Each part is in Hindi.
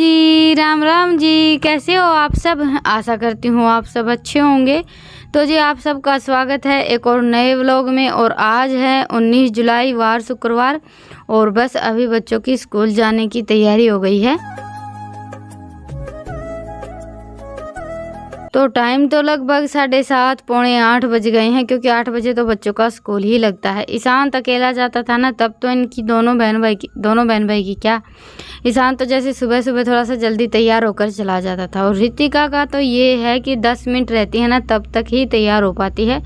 जी, राम राम जी। कैसे हो आप सब? आशा करती हूँ आप सब अच्छे होंगे। तो जी आप सबका स्वागत है एक और नए व्लॉग में। और आज है 19 जुलाई वार शुक्रवार और बस अभी बच्चों की स्कूल जाने की तैयारी हो गई है। तो टाइम तो लगभग 7:30 पौने 8 बज गए हैं, क्योंकि 8 बजे तो बच्चों का स्कूल ही लगता है। ईशांत अकेला जाता था ना, तब तो इनकी दोनों बहन भाई की क्या, ईशांत तो जैसे सुबह सुबह थोड़ा सा जल्दी तैयार होकर चला जाता था। और रितिका का तो ये है कि 10 मिनट रहती है ना, तब तक ही तैयार हो पाती है।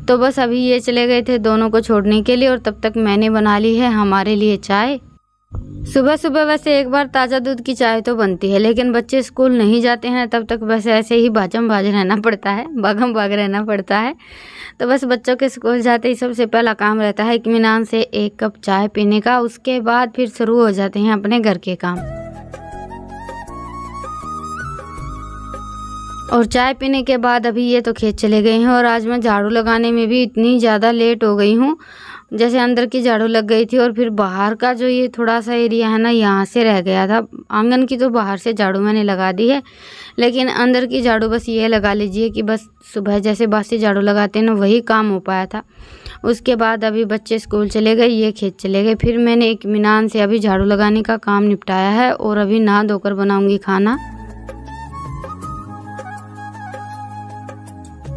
तो बस अभी ये चले गए थे दोनों को छोड़ने के लिए, और तब तक मैंने बना ली है हमारे लिए चाय। सुबह सुबह वैसे एक बार ताज़ा दूध की चाय तो बनती है, लेकिन बच्चे स्कूल नहीं जाते हैं तब तक बस ऐसे ही भागम भाग रहना पड़ता है। तो बस बच्चों के स्कूल जाते ही सबसे पहला काम रहता है इत्मीनान से 1 कप चाय पीने का। उसके बाद फिर शुरू हो जाते हैं अपने घर के काम। और चाय पीने के बाद अभी ये तो खेत चले गए हैं, और आज मैं झाड़ू लगाने में भी इतनी ज़्यादा लेट हो गई हूँ। जैसे अंदर की झाड़ू लग गई थी, और फिर बाहर का जो ये थोड़ा सा एरिया है ना, यहाँ से रह गया था। आंगन की तो बाहर से झाड़ू मैंने लगा दी है, लेकिन अंदर की झाड़ू बस ये लगा लीजिए कि बस सुबह जैसे बासी झाड़ू लगाते हैं ना, वही काम हो पाया था। उसके बाद अभी बच्चे स्कूल चले गए, ये खेत चले गए। फिर मैंने इत्मीनान से अभी झाड़ू लगाने का काम निपटाया है, और अभी नहा धोकर बनाऊँगी खाना।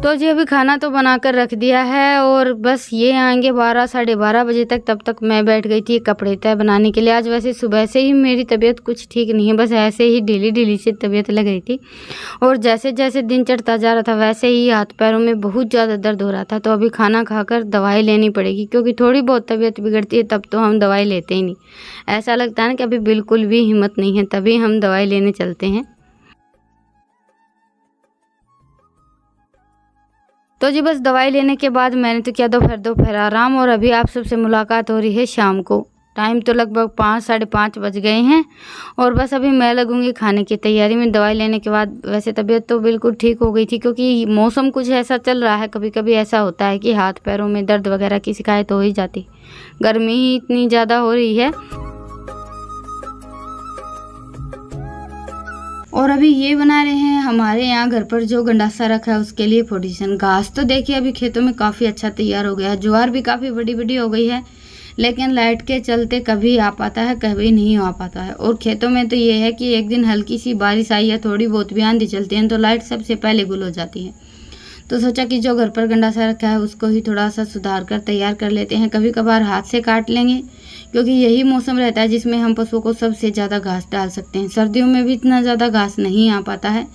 तो जी अभी खाना तो बनाकर रख दिया है, और बस ये आएंगे 12 साढ़े 12 बजे तक। तब तक मैं बैठ गई थी कपड़े तय बनाने के लिए। आज वैसे सुबह से ही मेरी तबीयत कुछ ठीक नहीं है, बस ऐसे ही ढीली सी तबीयत लग रही थी। और जैसे जैसे दिन चढ़ता जा रहा था वैसे ही हाथ पैरों में बहुत ज़्यादा दर्द हो रहा था। तो अभी खाना खाकर दवाई लेनी पड़ेगी, क्योंकि थोड़ी बहुत तबीयत बिगड़ती है तब तो हम दवाई लेते ही नहीं। ऐसा लगता है ना कि अभी बिल्कुल भी हिम्मत नहीं है, तभी हम दवाई लेने चलते हैं। तो जी बस दवाई लेने के बाद मैंने तो किया दोपहर आराम, और अभी आप सबसे मुलाकात हो रही है शाम को। टाइम तो लगभग 5 साढ़े 5 बज गए हैं, और बस अभी मैं लगूंगी खाने की तैयारी में। दवाई लेने के बाद वैसे तबीयत तो बिल्कुल ठीक हो गई थी, क्योंकि मौसम कुछ ऐसा चल रहा है, कभी कभी ऐसा होता है कि हाथ पैरों में दर्द वगैरह की शिकायत हो ही जाती। गर्मी ही इतनी ज़्यादा हो रही है। और अभी ये बना रहे हैं हमारे यहाँ घर पर जो गंडासा रखा है उसके लिए पोजीशन। घास तो देखिए अभी खेतों में काफ़ी अच्छा तैयार हो गया है। ज्वार भी काफ़ी बड़ी बड़ी हो गई है, लेकिन लाइट के चलते कभी आ पाता है कभी नहीं आ पाता है। और खेतों में तो ये है कि एक दिन हल्की सी बारिश आई है, थोड़ी बहुत भी आंधी चलती है, तो लाइट सबसे पहले गुल हो जाती है। तो सोचा कि जो घर पर गंडासा रखा है उसको ही थोड़ा सा सुधार कर तैयार कर लेते हैं। कभी कभार हाथ से काट लेंगे, क्योंकि यही मौसम रहता है जिसमें हम पशुओं को सबसे ज़्यादा घास डाल सकते हैं। सर्दियों में भी इतना ज़्यादा घास नहीं आ पाता है।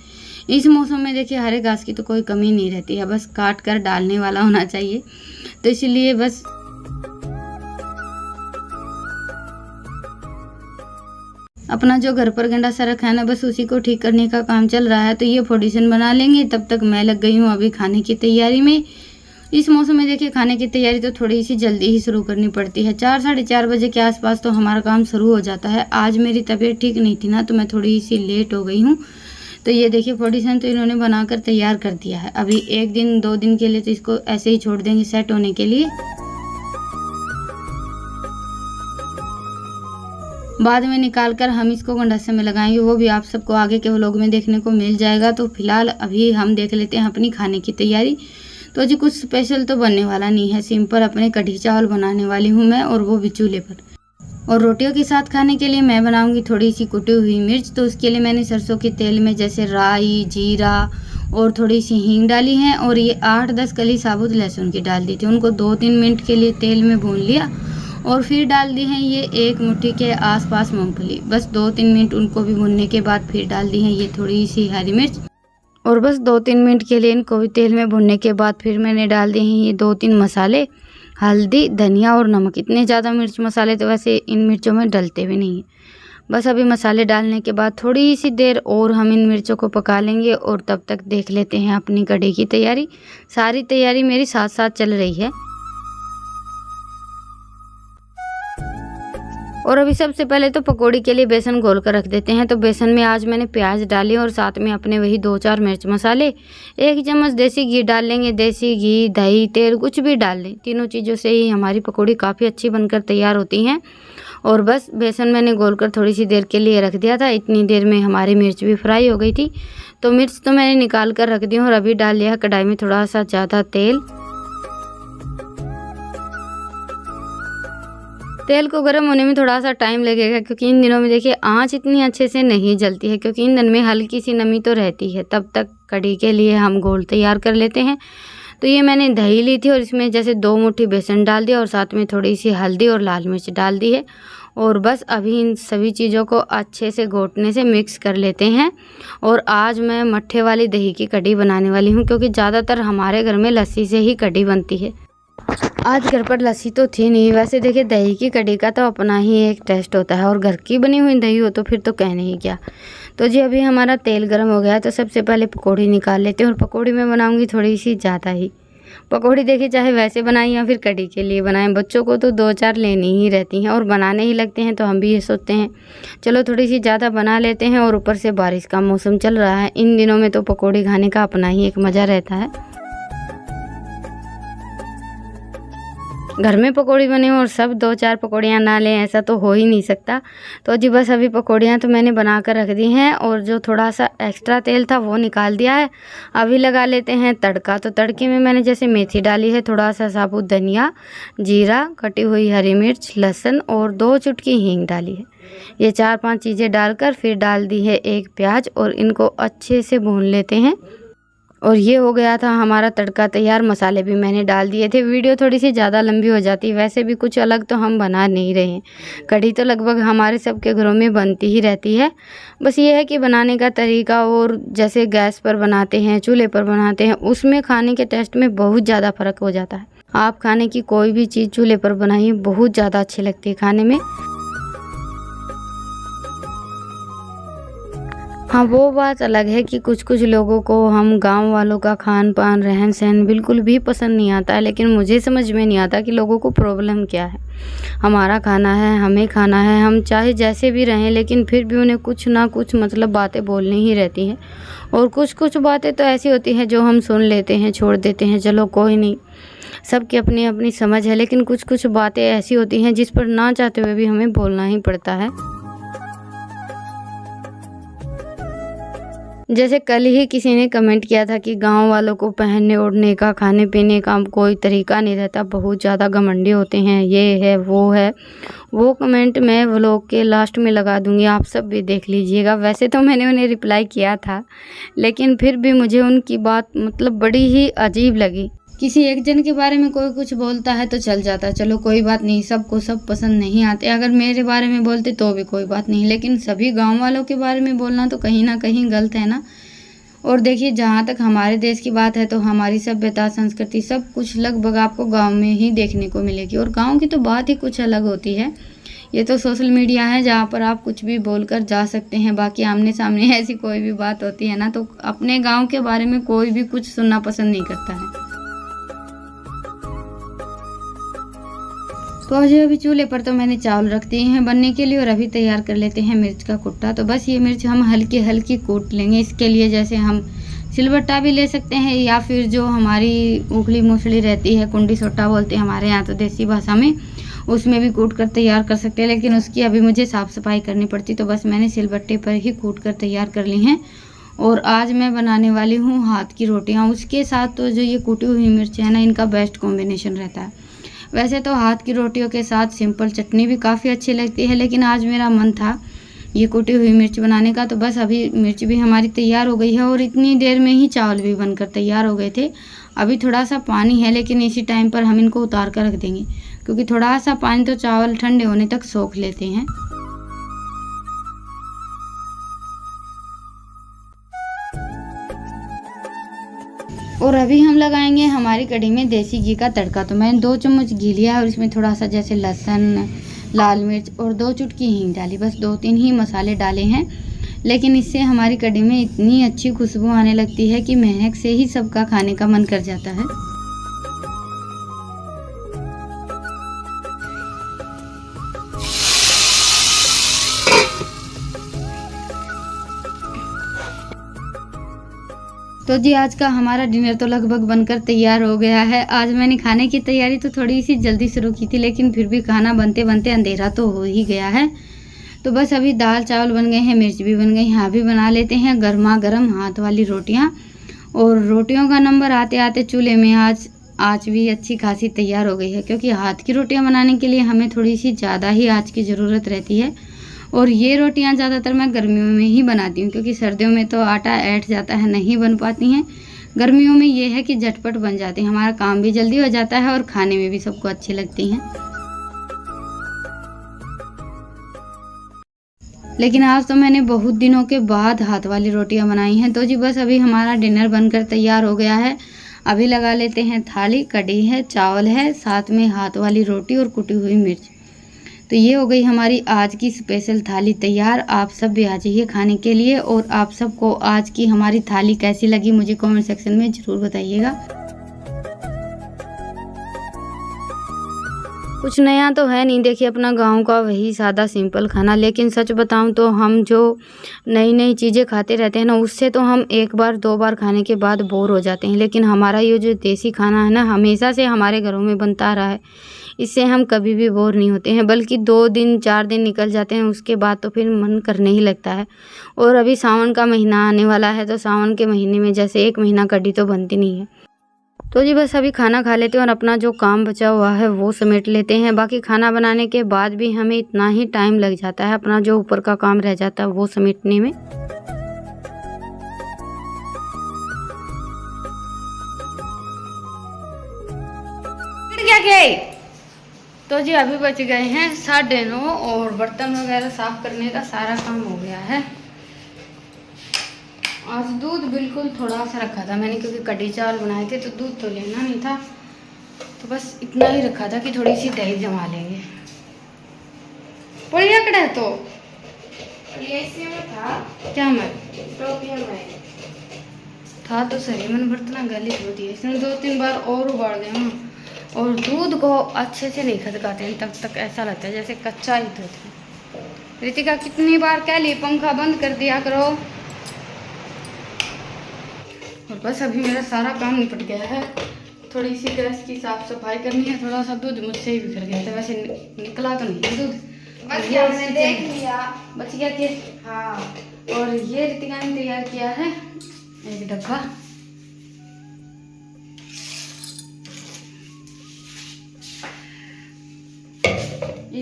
इस मौसम में देखिए हरे घास की तो कोई कमी नहीं रहती है, बस काट कर डालने वाला होना चाहिए। तो इसलिए बस अपना जो घर पर गंडासा रखा है ना, बस उसी को ठीक करने का काम चल रहा है। तो ये पोजीशन बना लेंगे, तब तक मैं लग गई हूँ अभी खाने की तैयारी में। इस मौसम में देखिए खाने की तैयारी तो थोड़ी सी जल्दी ही शुरू करनी पड़ती है। 4 साढ़े 4 बजे के आसपास तो हमारा काम शुरू हो जाता है। आज मेरी तबीयत ठीक नहीं थी ना, तो मैं थोड़ी सी लेट हो गई हूँ। तो ये देखिए पोजीशन तो इन्होंने बनाकर तैयार कर दिया है। अभी 1 दिन 2 दिन के लिए तो इसको ऐसे ही छोड़ देंगे सेट होने के लिए। बाद में निकाल कर हम इसको गंडासे में लगाएंगे, वो भी आप सबको आगे के व्लॉग में देखने को मिल जाएगा। तो फिलहाल अभी हम देख लेते हैं अपनी खाने की तैयारी। तो जी कुछ स्पेशल तो बनने वाला नहीं है, सिंपल अपने कढ़ी चावल बनाने वाली हूँ मैं, और वो भी चूल्हे पर। और रोटियों के साथ खाने के लिए मैं बनाऊंगी थोड़ी सी कुटी हुई मिर्च। तो उसके लिए मैंने सरसों के तेल में जैसे राई, जीरा और थोड़ी सी हींग डाली है, और ये 8-10 कली साबुत लहसुन की डाल दी थी। उनको 2-3 मिनट के लिए तेल में भून लिया, और फिर डाल दी हैं ये 1 मुट्ठी के आसपास मूंगफली। बस 2-3 मिनट उनको भी भूनने के बाद फिर डाल दी हैं ये थोड़ी सी हरी मिर्च, और बस 2-3 मिनट के लिए इनको भी तेल में भुनने के बाद फिर मैंने डाल दिए हैं ये 2-3 मसाले, हल्दी, धनिया और नमक। इतने ज़्यादा मिर्च मसाले तो वैसे इन मिर्चों में डलते भी नहीं हैं। बस अभी मसाले डालने के बाद थोड़ी सी देर और हम इन मिर्चों को पका लेंगे, और तब तक देख लेते हैं अपनी कढ़ी की तैयारी। सारी तैयारी मेरी साथ साथ चल रही है। और अभी सबसे पहले तो पकौड़ी के लिए बेसन घोल कर रख देते हैं। तो बेसन में आज मैंने प्याज डाली और साथ में अपने वही 2-4 मिर्च मसाले, 1 चम्मच देसी घी डाल लेंगे। देसी घी, दही, तेल कुछ भी डाल लें, तीनों चीज़ों से ही हमारी पकौड़ी काफ़ी अच्छी बनकर तैयार होती हैं। और बस बेसन मैंने घोल कर थोड़ी सी देर के लिए रख दिया था। इतनी देर में हमारी मिर्च भी फ्राई हो गई थी। तो मिर्च तो मैंने निकाल कर रख दी और अभी डाल लिया कढ़ाई में थोड़ा सा ज़्यादा तेल। तेल को गर्म होने में थोड़ा सा टाइम लगेगा, क्योंकि इन दिनों में देखिए आंच इतनी अच्छे से नहीं जलती है, क्योंकि ईंधन में हल्की सी नमी तो रहती है। तब तक कढ़ी के लिए हम घोल तैयार कर लेते हैं। तो ये मैंने दही ली थी और इसमें जैसे 2 मुट्ठी बेसन डाल दिया और साथ में थोड़ी सी हल्दी और लाल मिर्च डाल दी है। और बस अभी इन सभी चीज़ों को अच्छे से घोटने से मिक्स कर लेते हैं। और आज मैं मट्ठे वाली दही की कढ़ी बनाने वाली हूँ, क्योंकि ज़्यादातर हमारे घर में लस्सी से ही कढ़ी बनती है। आज घर पर लस्सी तो थी नहीं। वैसे देखिए दही की कढ़ी का तो अपना ही एक टेस्ट होता है, और घर की बनी हुई दही हो तो फिर तो कहने ही क्या। तो जी अभी हमारा तेल गर्म हो गया है, तो सबसे पहले पकौड़ी निकाल लेते हैं। और पकौड़ी मैं बनाऊंगी थोड़ी सी ज़्यादा ही। पकौड़ी देखिए चाहे वैसे बनाएं या फिर कढ़ी के लिए बनाएं, बच्चों को तो 2-4 लेनी ही रहती हैं और बनाने ही लगते हैं। तो हम भी ये सोचते हैं चलो थोड़ी सी ज़्यादा बना लेते हैं। और ऊपर से बारिश का मौसम चल रहा है, इन दिनों में तो पकौड़ी खाने का अपना ही एक मज़ा रहता है। घर में पकौड़ी बनी हो और सब 2-4 पकौड़ियाँ ना लें, ऐसा तो हो ही नहीं सकता। तो जी बस अभी पकौड़ियाँ तो मैंने बना कर रख दी हैं, और जो थोड़ा सा एक्स्ट्रा तेल था वो निकाल दिया है। अभी लगा लेते हैं तड़का। तो तड़के में मैंने जैसे मेथी डाली है, थोड़ा सा साबुत धनिया, जीरा, कटी हुई हरी मिर्च, लहसुन और 2 चुटकी हींग डाली है। ये 4-5 चीज़ें डालकर फिर डाल दी है 1 प्याज और इनको अच्छे से भून लेते हैं। और ये हो गया था हमारा तड़का तैयार। मसाले भी मैंने डाल दिए थे। वीडियो थोड़ी सी ज़्यादा लंबी हो जाती, वैसे भी कुछ अलग तो हम बना नहीं रहे हैं। कढ़ी तो लगभग हमारे सबके घरों में बनती ही रहती है। बस ये है कि बनाने का तरीका, और जैसे गैस पर बनाते हैं, चूल्हे पर बनाते हैं, उसमें खाने के टेस्ट में बहुत ज़्यादा फ़र्क हो जाता है। आप खाने की कोई भी चीज़ चूल्हे पर बनाइए, बहुत ज़्यादा अच्छी लगती है खाने में। हाँ, वो बात अलग है कि कुछ लोगों को हम गांव वालों का खान पान, रहन सहन बिल्कुल भी पसंद नहीं आता है। लेकिन मुझे समझ में नहीं आता कि लोगों को प्रॉब्लम क्या है। हमारा खाना है, हमें खाना है, हम चाहे जैसे भी रहें, लेकिन फिर भी उन्हें कुछ ना कुछ मतलब बातें बोलनी ही रहती हैं। और कुछ बातें तो ऐसी होती हैं जो हम सुन लेते हैं, छोड़ देते हैं, चलो कोई नहीं, सबकी अपनी अपनी समझ है। लेकिन कुछ बातें ऐसी होती हैं जिस पर ना चाहते हुए भी हमें बोलना ही पड़ता है। जैसे कल ही किसी ने कमेंट किया था कि गांव वालों को पहनने ओढ़ने का, खाने पीने का कोई तरीका नहीं रहता, बहुत ज़्यादा घमंडी होते हैं, ये है वो है। वो कमेंट मैं व्लॉग के लास्ट में लगा दूंगी, आप सब भी देख लीजिएगा। वैसे तो मैंने उन्हें रिप्लाई किया था, लेकिन फिर भी मुझे उनकी बात मतलब बड़ी ही अजीब लगी। किसी एक जन के बारे में कोई कुछ बोलता है तो चल जाता, चलो कोई बात नहीं, सबको सब पसंद नहीं आते। अगर मेरे बारे में बोलते तो भी कोई बात नहीं, लेकिन सभी गांव वालों के बारे में बोलना तो कहीं ना कहीं गलत है ना। और देखिए जहाँ तक हमारे देश की बात है, तो हमारी सभ्यता, संस्कृति सब कुछ लगभग आपको गाँव में ही देखने को मिलेगी। और गाँव की तो बात ही कुछ अलग होती है। ये तो सोशल मीडिया है जहाँ पर आप कुछ भी बोलकर जा सकते हैं, बाकी आमने सामने ऐसी कोई भी बात होती है ना, तो अपने गाँव के बारे में कोई भी कुछ सुनना पसंद नहीं करता है। तो अभी चूल्हे पर तो मैंने चावल रख दिए हैं बनने के लिए, और अभी तैयार कर लेते हैं मिर्च का कुट्टा। तो बस ये मिर्च हम हल्की हल्की कूट लेंगे। इसके लिए जैसे हम सिलबट्टा भी ले सकते हैं, या फिर जो हमारी उखली मूसली रहती है, कुंडी सोटा बोलते हैं हमारे यहाँ तो देसी भाषा में, उसमें भी कूट कर तैयार कर सकते हैं। लेकिन उसकी अभी मुझे साफ़ सफाई करनी पड़ती, तो बस मैंने सिलबट्टे पर ही कूट कर तैयार कर ली हैं। और आज मैं बनाने वाली हूँ हाथ की रोटियाँ। उसके साथ तो जो ये कूटी हुई मिर्च है ना, इनका बेस्ट कॉम्बिनेशन रहता है। वैसे तो हाथ की रोटियों के साथ सिंपल चटनी भी काफ़ी अच्छी लगती है, लेकिन आज मेरा मन था ये कुटी हुई मिर्च बनाने का। तो बस अभी मिर्च भी हमारी तैयार हो गई है, और इतनी देर में ही चावल भी बनकर तैयार हो गए थे। अभी थोड़ा सा पानी है, लेकिन इसी टाइम पर हम इनको उतार कर रख देंगे, क्योंकि थोड़ा सा पानी तो चावल ठंडे होने तक सोख लेते हैं। और अभी हम लगाएंगे हमारी कढ़ी में देसी घी का तड़का। तो मैंने 2 चम्मच घी लिया है, और इसमें थोड़ा सा जैसे लहसुन, लाल मिर्च और 2 चुटकी हींग डाली। बस 2-3 ही मसाले डाले हैं, लेकिन इससे हमारी कढ़ी में इतनी अच्छी खुशबू आने लगती है कि महक से ही सबका खाने का मन कर जाता है। तो जी आज का हमारा डिनर तो लगभग बनकर तैयार हो गया है। आज मैंने खाने की तैयारी तो थोड़ी सी जल्दी शुरू की थी, लेकिन फिर भी खाना बनते बनते अंधेरा तो हो ही गया है। तो बस अभी दाल चावल बन गए हैं, मिर्च भी बन गई हैं। अभी बना लेते हैं गर्मा गर्म हाथ वाली रोटियां। और रोटियों का नंबर आते आते चूल्हे में आँच भी अच्छी खासी तैयार हो गई है, क्योंकि हाथ की रोटियां बनाने के लिए हमें थोड़ी सी ज़्यादा ही आँच की ज़रूरत रहती है। और ये रोटियां ज़्यादातर मैं गर्मियों में ही बनाती हूँ, क्योंकि सर्दियों में तो आटा ऐंठ जाता है, नहीं बन पाती हैं। गर्मियों में ये है कि झटपट बन जाती हैं, हमारा काम भी जल्दी हो जाता है और खाने में भी सबको अच्छी लगती हैं। लेकिन आज तो मैंने बहुत दिनों के बाद हाथ वाली रोटियां बनाई हैं। तो जी बस अभी हमारा डिनर बनकर तैयार हो गया है। अभी लगा लेते हैं थाली। कढ़ी है, चावल है, साथ में हाथ वाली रोटी और कुटी हुई मिर्च। तो ये हो गई हमारी आज की स्पेशल थाली तैयार। आप सब भी आ जाइए खाने के लिए। और आप सबको आज की हमारी थाली कैसी लगी मुझे कमेंट सेक्शन में ज़रूर बताइएगा। कुछ नया तो है नहीं, देखिए अपना गांव का वही सादा सिंपल खाना। लेकिन सच बताऊं तो हम जो नई नई चीज़ें खाते रहते हैं ना, उससे तो हम एक बार दो बार खाने के बाद बोर हो जाते हैं। लेकिन हमारा ये जो देसी खाना है ना, हमेशा से हमारे घरों में बनता रहा है, इससे हम कभी भी बोर नहीं होते हैं। बल्कि 2 दिन 4 दिन निकल जाते हैं, उसके बाद तो फिर मन करने ही लगता है। और अभी सावन का महीना आने वाला है, तो सावन के महीने में जैसे 1 महीना कढ़ी तो बनती नहीं है। तो जी बस अभी खाना खा लेते हैं और अपना जो काम बचा हुआ है वो समेट लेते हैं। बाकी खाना बनाने के बाद भी हमें इतना ही टाइम लग जाता है अपना जो ऊपर का काम रह जाता है वो समेटने में। क्या गए? तो जी अभी बच गए हैं 9:30 और बर्तन वगैरह साफ करने का सारा काम हो गया है। आज दूध बिल्कुल थोड़ा सा रखा था मैंने, क्योंकि कढ़ी चावल बनाए थे तो दूध तो लेना नहीं था, तो बस इतना ही रखा था कि थोड़ी सी दही जमा लेंगे। बढ़िया कड़ा है तो ये में था क्या मैं था तो सही, मैंने बर्तन गली धो दिए। इसमें 2-3 बार और उबाल गए। और दूध को अच्छे से नहीं खदकाते हैं, तब तक ऐसा लगता है जैसे कच्चा ही दूध है। रितिका कितनी बार कह ली पंखा बंद कर दिया करो। और बस अभी मेरा सारा काम निपट गया है। थोड़ी सी गैस की साफ सफाई करनी है। थोड़ा सा दूध मुझसे ही बिखर गया था, वैसे निकला तो नहीं दूध, बच गया, मैंने देख लिया, बच गया कि हाँ। और ये रितिका ने तैयार किया है एक डब्बा।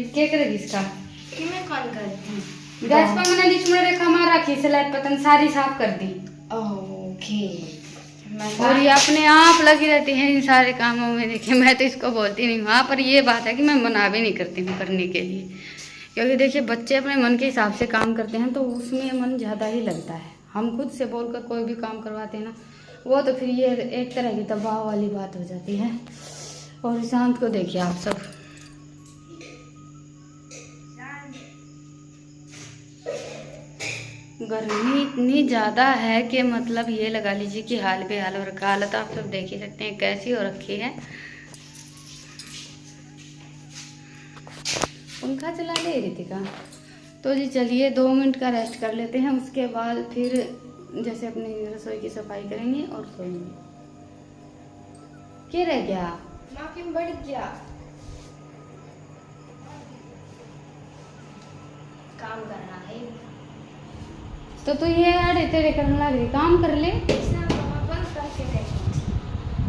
क्या करेगी इसका कि मैं कॉल करती हूँ। गैस पर मैंने बीच में रेखा मार रखी, स्लेट पतन सारी साफ कर दी। ओके। और ये अपने आप लगी रहती है इन सारे कामों में। देखिए मैं तो इसको बोलती नहीं हूँ हाँ, पर ये बात है कि मैं मना भी नहीं करती हूँ करने के लिए, क्योंकि देखिए बच्चे अपने मन के हिसाब से काम करते हैं तो उसमें मन ज़्यादा ही लगता है। हम खुद से बोलकर कोई भी काम करवाते हैं ना, वो तो फिर ये एक तरह की दबाव वाली बात हो जाती है। और शांत को देखिए आप सब, गर्मी इतनी ज़्यादा है कि मतलब ये लगा लीजिए कि हाल बेहाल और हालत आप सब देख ही सकते हैं कैसी हो रखी है। पंखा चला ले रितिका। तो जी चलिए 2 मिनट का रेस्ट कर लेते हैं, उसके बाद फिर जैसे अपनी रसोई की सफाई करेंगे और सोएंगे। क्या रह गया? माँ बढ़ गया काम करना है तो ये अड़े तेरे करने लग रही, काम कर ले।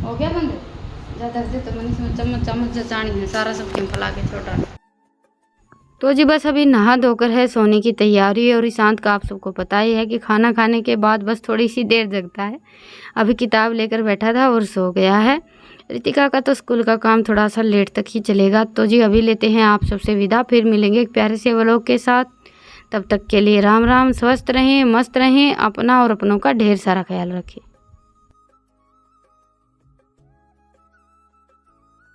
हो गया बंद? ज़्यादा दे तो मैंने चम्मच चम्मच जचानी है, सारा सब्जी फैला के छोटा। तो जी बस अभी नहा धोकर है सोने की तैयारी। और ईशांत का आप सबको पता ही है कि खाना खाने के बाद बस थोड़ी सी देर जगता है। अभी किताब लेकर बैठा था और सो गया है। रितिका का तो स्कूल का काम थोड़ा सा लेट तक ही चलेगा। तो जी अभी लेते हैं आप सबसे विदा, फिर मिलेंगे एक प्यारे से व्लॉग के साथ। तब तक के लिए राम राम, स्वस्थ रहें, मस्त रहें, अपना और अपनों का ढेर सारा ख्याल रखें।